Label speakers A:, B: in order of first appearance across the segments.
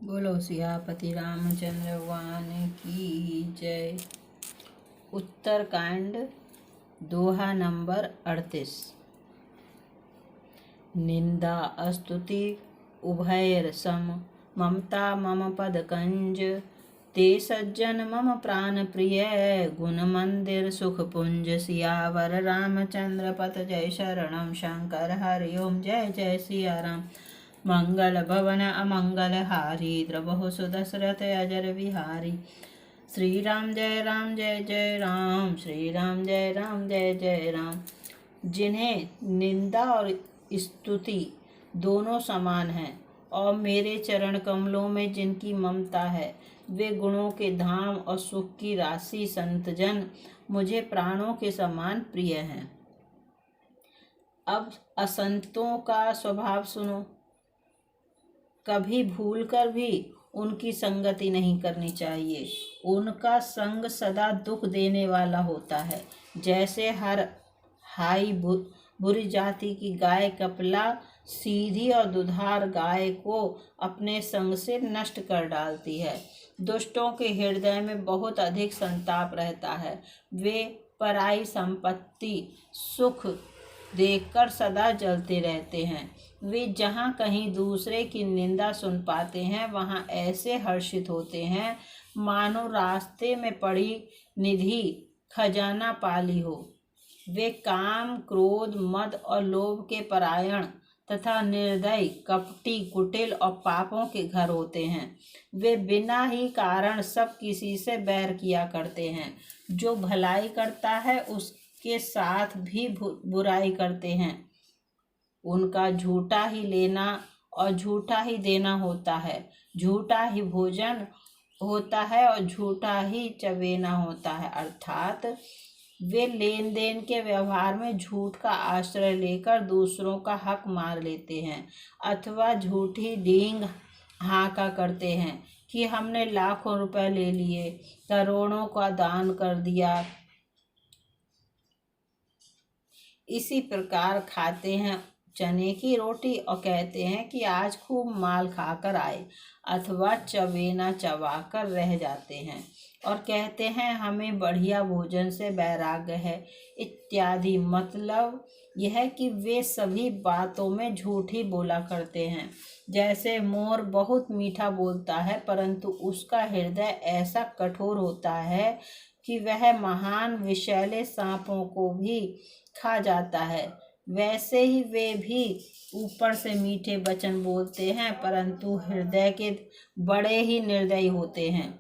A: बोलो सियापति रामचंद्र भगवान की जय। उत्तरकांड दोहा नंबर 38। निंदा स्तुति उभयर सम, ममता मम पद कंज। ते सज्जन मम प्राण प्रिय, गुण मंदिर सुख पुंज। सियावर रामचंद्र पत जय शरणम, शंकर हरि ओम जय जय सिया राम। मंगल भवन अमंगल हारी, द्रवहु सुदशरथ अजर बिहारी। श्री राम जय जय राम, श्री राम जय जय राम। जिन्हें निंदा और स्तुति दोनों समान हैं और मेरे चरण कमलों में जिनकी ममता है, वे गुणों के धाम और सुख की राशि संतजन मुझे प्राणों के समान प्रिय हैं। अब असंतों का स्वभाव सुनो। कभी भूलकर भी उनकी संगति नहीं करनी चाहिए। उनका संग सदा दुख देने वाला होता है। जैसे हर हाई बुरी जाति की गाय कपिला सीधी और दुधार गाय को अपने संग से नष्ट कर डालती है। दुष्टों के हृदय में बहुत अधिक संताप रहता है। वे पराई संपत्ति सुख देखकर सदा जलते रहते हैं। वे जहाँ कहीं दूसरे की निंदा सुन पाते हैं, वहाँ ऐसे हर्षित होते हैं मानो रास्ते में पड़ी निधि खजाना पाली हो। वे काम क्रोध मद और लोभ के परायण तथा निर्दयी कपटी कुटिल और पापों के घर होते हैं। वे बिना ही कारण सब किसी से बैर किया करते हैं। जो भलाई करता है उसके साथ भी बुराई करते हैं। उनका झूठा ही लेना और झूठा ही देना होता है। झूठा ही भोजन होता है और झूठा ही चवेना होता है। अर्थात वे लेन देन के व्यवहार में झूठ का आश्रय लेकर दूसरों का हक मार लेते हैं अथवा झूठी डींग हाँका करते हैं कि हमने लाखों रुपए ले लिए, करोड़ों का दान कर दिया। इसी प्रकार खाते हैं चने की रोटी और कहते हैं कि आज खूब माल खाकर आए, अथवा चवेना चबाकर रह जाते हैं और कहते हैं हमें बढ़िया भोजन से वैराग्य है इत्यादि। मतलब यह कि वे सभी बातों में झूठ ही बोला करते हैं। जैसे मोर बहुत मीठा बोलता है, परंतु उसका हृदय ऐसा कठोर होता है कि वह महान विषैले सांपों को भी खा जाता है, वैसे ही वे भी ऊपर से मीठे वचन बोलते हैं, परंतु हृदय के बड़े ही निर्दयी होते हैं।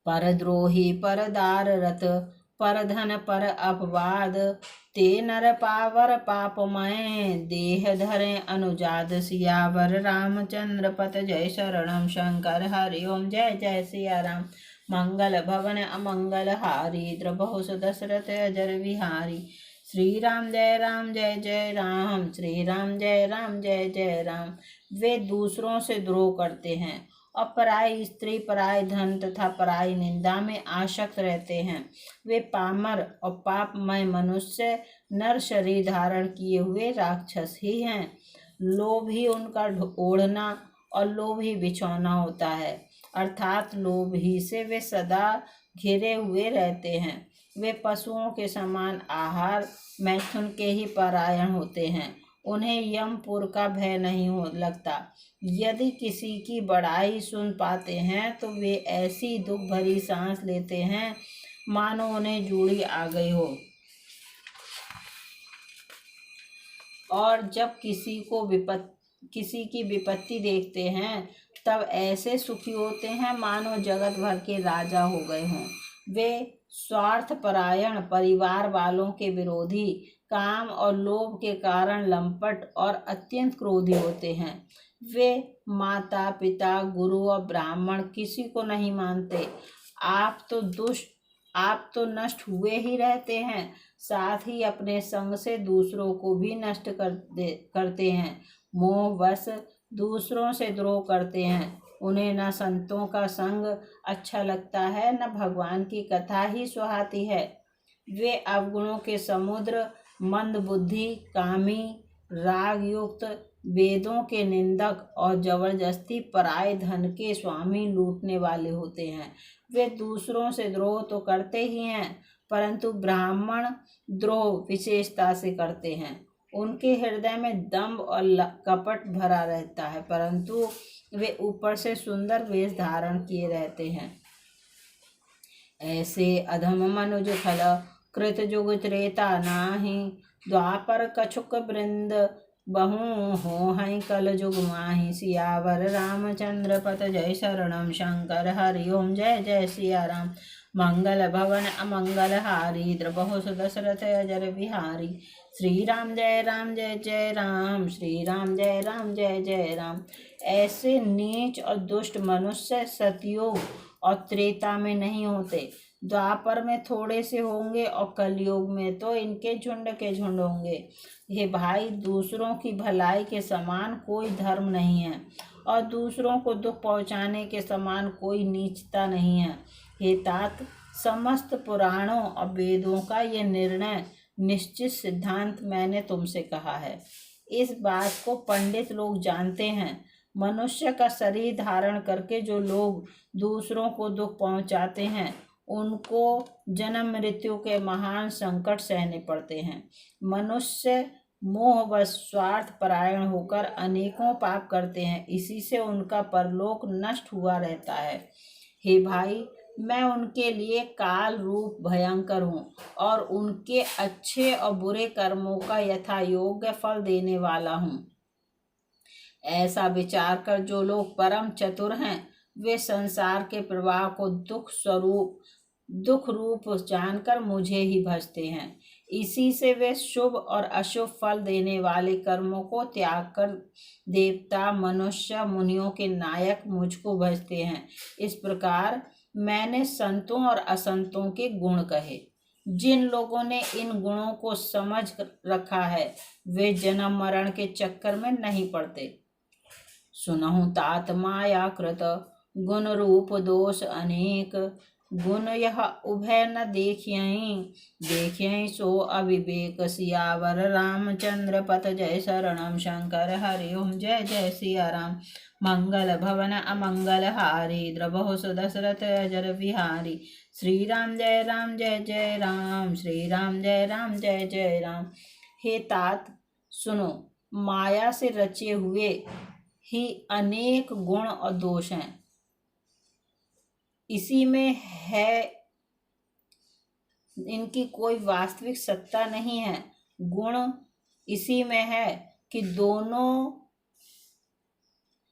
A: परद्रोही परदार रत, परधन पर अपवाद। ते नर पावर पापमय, देह धरे अनुजाद। सियावर रामचंद्र पत जय शरणम, शंकर हरि ओम जय जय सिया राम। मंगल भवन अमंगल हारी, द्रवहु सुदशरथ अजर बिहारी। श्री राम जय जय राम, श्री राम जय जय राम। वे दूसरों से द्रोह करते हैं और पराई स्त्री, पराई धन तथा पराई निंदा में आसक्त रहते हैं। वे पामर और पापमय मनुष्य नर शरीर धारण किए हुए राक्षस ही हैं। लोभ ही उनका ओढ़ना और लोभ ही बिछौना होता है। अर्थात लोभ ही से वे सदा घिरे हुए रहते हैं। वे पशुओं के समान आहार मैथुन के ही परायण होते हैं। उन्हें यमपुर का भय नहीं हो लगता। यदि किसी की बड़ाई सुन पाते हैं तो वे ऐसी दुख भरी सांस लेते हैं मानो उन्हें जूड़ी आ गई हो। और जब किसी की विपत्ति देखते हैं तब ऐसे सुखी होते हैं मानो जगत भर के राजा हो गए हों। वे स्वार्थ परायण, परिवार वालों के विरोधी, काम और लोभ के कारण लंपट और अत्यंत क्रोधी होते हैं। वे माता पिता गुरु और ब्राह्मण किसी को नहीं मानते। आप तो नष्ट हुए ही रहते हैं, साथ ही अपने संग से दूसरों को भी नष्ट करते हैं। मोहवश दूसरों से द्रोह करते हैं। उन्हें न संतों का संग अच्छा लगता है, न भगवान की कथा ही सुहाती है। वे अवगुणों के समुद्र, मंद बुद्धि, कामी, राग युक्त, वेदों के निंदक और जबरदस्ती पराये धन के स्वामी लूटने वाले होते हैं। वे दूसरों से द्रोह तो करते ही हैं, परंतु ब्राह्मण द्रोह विशेषता से करते हैं। उनके हृदय में दंभ और कपट भरा रहता है, परंतु वे ऊपर से सुंदर वेश धारण किए रहते हैं। ऐसे अधम मनुज खल कृत जुग त्रेता नाही, द्वापर कछुक वृंद बहु हो हई कल जुग माही। सियावर रामचंद्र पत जय शरणम, शंकर हरि ओम जय जय सिया राम। मंगल भवन अमंगल हारी, द्रबहु दशरथ अजर बिहारी। श्री राम जय जय राम, श्री राम जय जय राम। ऐसे नीच और दुष्ट मनुष्य सतयुग और त्रेता में नहीं होते, द्वापर में थोड़े से होंगे और कलयुग में तो इनके झुंड के झुंड होंगे। ये भाई, दूसरों की भलाई के समान कोई धर्म नहीं है और दूसरों को दुख पहुँचाने के समान कोई नीचता नहीं है। हे तात, समस्त पुराणों और वेदों का ये निर्णय निश्चित सिद्धांत मैंने तुमसे कहा है। इस बात को पंडित लोग जानते हैं। मनुष्य का शरीर धारण करके जो लोग दूसरों को दुख पहुंचाते हैं, उनको जन्म मृत्यु के महान संकट सहने पड़ते हैं। मनुष्य मोह व स्वार्थ परायण होकर अनेकों पाप करते हैं, इसी से उनका परलोक नष्ट हुआ रहता है। हे भाई, मैं उनके लिए काल रूप भयंकर हूँ और उनके अच्छे और बुरे कर्मों का यथा योग्य फल देने वाला हूँ। ऐसा विचार कर जो लोग परम चतुर हैं, वे संसार के प्रवाह को दुख रूप जानकर मुझे ही भजते हैं। इसी से वे शुभ और अशुभ फल देने वाले कर्मों को त्याग कर देवता, मनुष्य, मुनियों के नायक मुझको भजते हैं। इस प्रकार मैंने संतों और असंतों के गुण कहे। जिन लोगों ने इन गुणों को समझ रखा है, वे जन्म मरण के चक्कर में नहीं पड़ते। सुनहु तात माया कृत, गुण रूप दोष अनेक। गुण यह उभय न देखियहि सो अविवेक। सियावर रामचंद्र पत जय शरणम, शंकर हरि ओम जय जय सिया राम। मंगल भवन अमंगल हारी, द्रबहु दशरथ अजर बिहारी। श्री राम जय जय राम, श्री राम जय जय राम। हे तात, सुनो, माया से रचे हुए ही अनेक गुण और दोष हैं। इसी में है, इनकी कोई वास्तविक सत्ता नहीं है। गुण इसी में है कि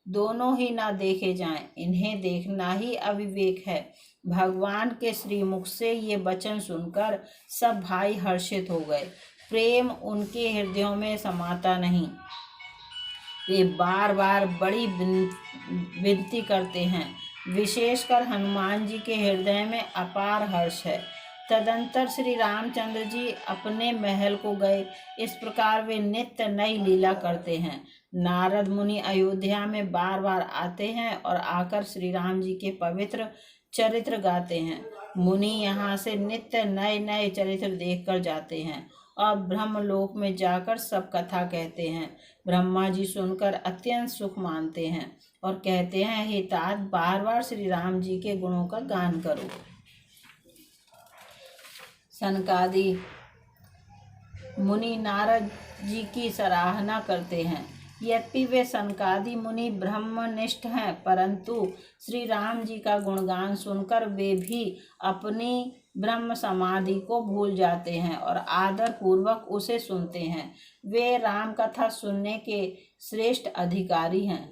A: दोनों ही ना देखे जाएं, इन्हें देखना ही अविवेक है। भगवान के श्रीमुख से ये वचन सुनकर सब भाई हर्षित हो गए। प्रेम उनके हृदयों में समाता नहीं। वे बार बार बड़ी विनती करते हैं। विशेषकर हनुमान जी के हृदय में अपार हर्ष है। तदंतर श्री रामचंद्र जी अपने महल को गए। इस प्रकार वे नित्य नई लीला करते हैं। नारद मुनि अयोध्या में बार बार आते हैं और आकर श्री राम जी के पवित्र चरित्र गाते हैं। मुनि यहाँ से नित्य नए नए चरित्र देखकर जाते हैं और ब्रह्मलोक में जाकर सब कथा कहते हैं। ब्रह्मा जी सुनकर अत्यंत सुख मानते हैं और कहते हैं, हे तात, बार बार श्री राम जी के गुणों का गान करो। सनकादि मुनि नारद जी की सराहना करते हैं। यद्यपि वे सनकादि मुनि ब्रह्मनिष्ठ हैं, परंतु श्री राम जी का गुणगान सुनकर वे भी अपनी ब्रह्म समाधि को भूल जाते हैं और आदर पूर्वक उसे सुनते हैं। वे राम कथा सुनने के श्रेष्ठ अधिकारी हैं।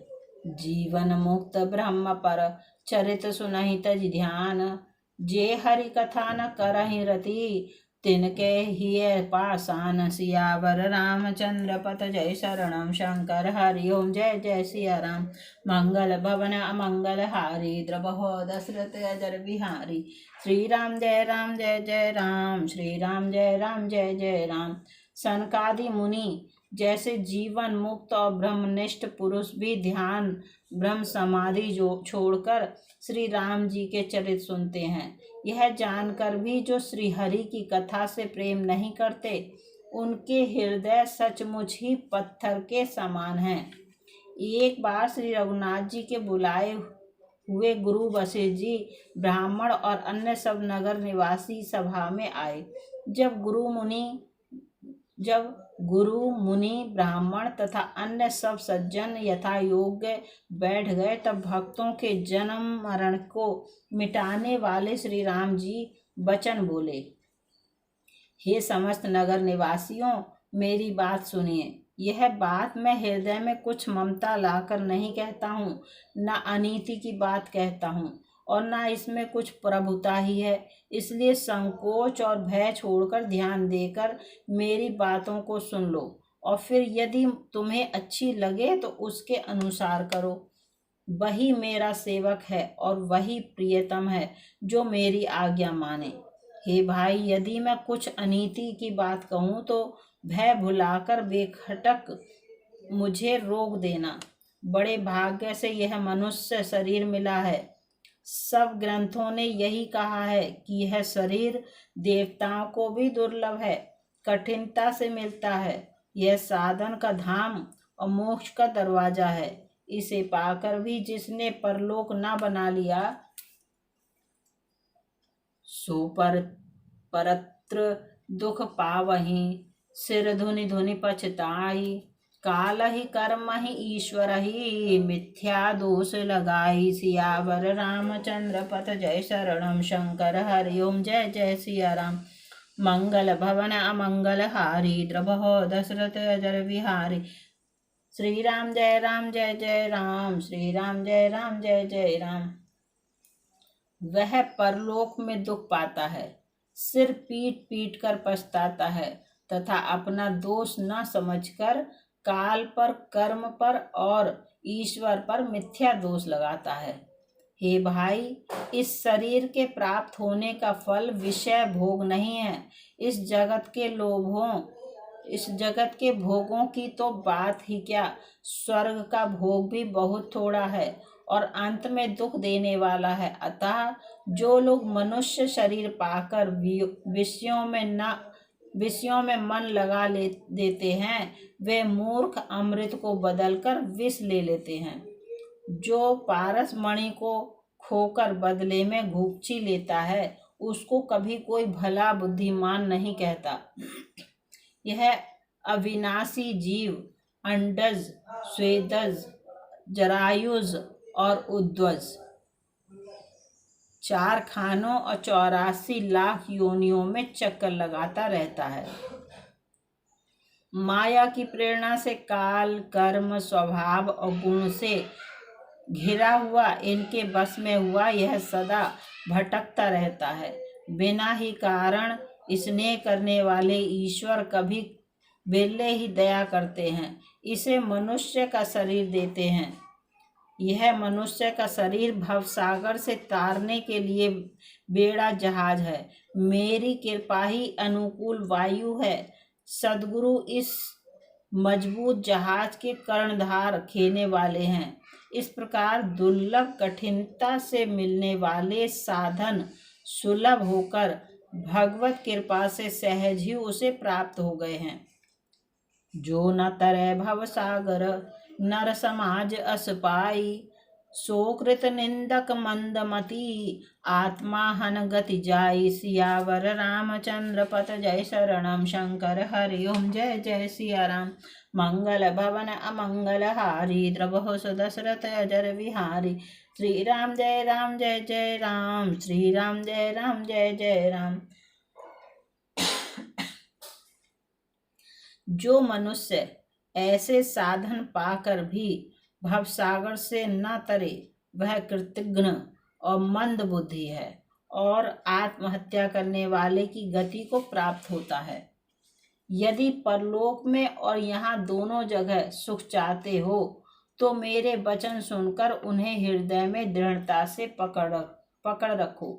A: जीवन मुक्त ब्रह्म पर चरित सुनहि तज ध्यान, जे हरि कथा न करहि रति, तिनके हिय पासान। सियावर रामचंद्र पत जय शरणम, शंकर हरि ओम जय जय सिया राम। मंगल भवन अमंगल हारी, द्रबहु दशरथ अजर बिहारी। श्री राम जय जय राम, श्री राम जय जय राम। सनकादि मुनि जैसे जीवन मुक्त और ब्रह्मनिष्ठ पुरुष भी ध्यान ब्रह्म समाधि जो छोड़कर श्री राम जी के चरित्र सुनते हैं। यह जानकर भी जो श्री हरि की कथा से प्रेम नहीं करते, उनके हृदय सचमुच ही पत्थर के समान हैं। एक बार श्री रघुनाथ जी के बुलाए हुए गुरु वशिष्ठ जी, ब्राह्मण और अन्य सब नगर निवासी सभा में आए। जब गुरु मुनि ब्राह्मण तथा अन्य सब सज्जन यथा योग्य बैठ गए, तब भक्तों के जन्म मरण को मिटाने वाले श्री राम जी वचन बोले। हे समस्त नगर निवासियों, मेरी बात सुनिए। यह बात मैं हृदय में कुछ ममता लाकर नहीं कहता हूँ, न अनीति की बात कहता हूँ और न इसमें कुछ प्रभुता ही है। इसलिए संकोच और भय छोड़कर ध्यान देकर मेरी बातों को सुन लो और फिर यदि तुम्हें अच्छी लगे तो उसके अनुसार करो। वही मेरा सेवक है और वही प्रियतम है जो मेरी आज्ञा माने। हे भाई, यदि मैं कुछ अनीति की बात कहूँ तो भय भुलाकर बेखटक मुझे रोक देना। बड़े भाग्य से यह मनुष्य शरीर मिला है। सब ग्रंथों ने यही कहा है कि यह शरीर देवताओं को भी दुर्लभ है, कठिनता से मिलता है। यह साधन का धाम और मोक्ष का दरवाजा है। इसे पाकर भी जिसने परलोक ना बना लिया, सो परत्र दुख पावहि। सिर धुनि धुनि पछताई, काल ही कर्म ही ईश्वर ही। मिथ्या दोष लगाई, सियावर रामचंद्र पथ जय शरणम। शंकर हरि ओम जय जय सिया राम। मंगल भवन अमंगल हारी, द्रभो दशरथ अजर विहारी। श्री राम जय जय राम, श्री राम जय जय राम। वह परलोक में दुख पाता है, सिर पीट पीट कर पछताता है तथा अपना दोष न समझकर काल पर, कर्म पर और ईश्वर पर मिथ्या दोष लगाता है। हे भाई, इस शरीर के प्राप्त होने का फल विषय भोग नहीं है। इस जगत के भोगों की तो बात ही क्या, स्वर्ग का भोग भी बहुत थोड़ा है और अंत में दुख देने वाला है। अतः जो लोग मनुष्य शरीर पाकर विषयों में मन लगा देते हैं, वे मूर्ख अमृत को बदलकर विष ले लेते हैं। जो पारस मणि को खोकर बदले में घुपची लेता है, उसको कभी कोई भला बुद्धिमान नहीं कहता। यह अविनाशी जीव अंडज, स्वेदज, जरायुज और उद्वज 4 खानों और 84 लाख योनियों में चक्कर लगाता रहता है। माया की प्रेरणा से काल, कर्म, स्वभाव और गुण से घिरा हुआ, इनके बस में हुआ यह सदा भटकता रहता है। बिना ही कारण स्नेह करने वाले ईश्वर कभी बिरले ही दया करते हैं। इसे मनुष्य का शरीर देते हैं। यह मनुष्य का शरीर भवसागर से तारने के लिए बेड़ा जहाज है। मेरी कृपा ही अनुकूल वायु है। सद्गुरु इस मजबूत जहाज के कर्णधार खेने वाले हैं। इस प्रकार दुर्लभ, कठिनता से मिलने वाले साधन सुलभ होकर भगवत कृपा से सहज ही उसे प्राप्त हो गए हैं। जो न तरै भव सागर, नर समाज अस पाई। सोकृत निंदक मंदमती, आत्मा हन गति जाई। सियावर रामचंद्र पथ जय शरणम। शंकर हरि ओम जय जय सिया राम। मंगल भवन अमंगल हारी, द्रवहो दशरथ अजर विहारी। श्री राम जय जय राम, श्री राम जय जय राम। जो मनुष्य ऐसे साधन पाकर भी भवसागर से न तरे, वह कृतघ्न और मंद बुद्धि है और आत्महत्या करने वाले की गति को प्राप्त होता है। यदि परलोक में और यहाँ दोनों जगह सुख चाहते हो तो मेरे वचन सुनकर उन्हें हृदय में दृढ़ता से पकड़ रखो।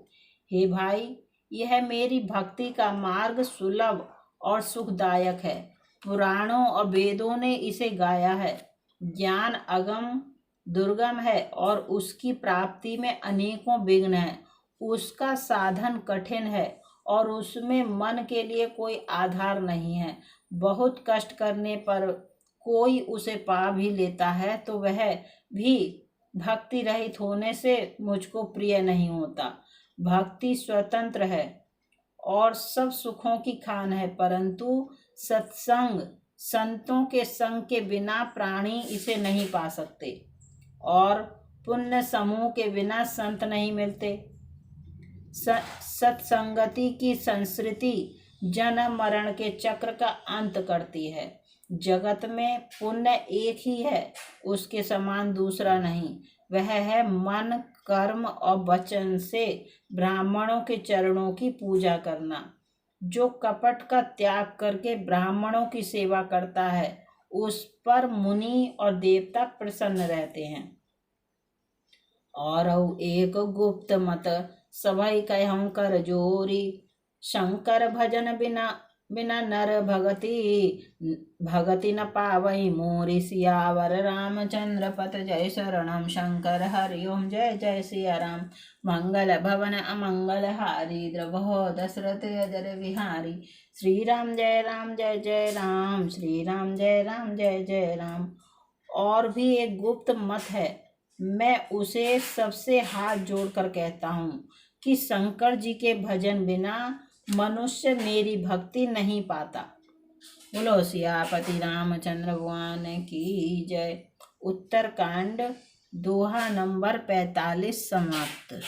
A: हे भाई, यह मेरी भक्ति का मार्ग सुलभ और सुखदायक है। पुराणों और वेदों ने इसे गाया है। ज्ञान अगम दुर्गम है और उसकी प्राप्ति में अनेकों विघ्न हैं। उसका साधन कठिन है और उसमें मन के लिए कोई आधार नहीं है। बहुत कष्ट करने पर कोई उसे पा भी लेता है तो वह भी भक्ति रहित होने से मुझको प्रिय नहीं होता। भक्ति स्वतंत्र है और सब सुखों की खान है, परंतु सत्संग संतों के संग के बिना प्राणी इसे नहीं पा सकते और पुण्य समूह के बिना संत नहीं मिलते। सत्संगति की संस्कृति जन्म मरण के चक्र का अंत करती है। जगत में पुण्य एक ही है, उसके समान दूसरा नहीं। वह है मन कर्म और वचन से ब्राह्मणों के चरणों की पूजा करना। जो कपट का त्याग करके ब्राह्मणों की सेवा करता है उस पर मुनि और देवता प्रसन्न रहते हैं। और एक गुप्त मत सभई कहूँ कर जोरी, शंकर भजन बिना बिना नर भगति न पावई मोरी। सियावर रामचंद्र पत जय शरणम, शंकर हरिओम जय जय सिया राम। मंगल भवन अमंगल हारी, द्रवहो दशरथ अजर विहारी। श्री राम जय जय राम, श्री राम जय जय राम। और भी एक गुप्त मत है, मैं उसे सबसे हाथ जोड़कर कहता हूँ कि शंकर जी के भजन बिना मनुष्य मेरी भक्ति नहीं पाता। बोलो सियापति रामचंद्र भगवान की जय। उत्तरकांड दोहा नंबर 45 समाप्त।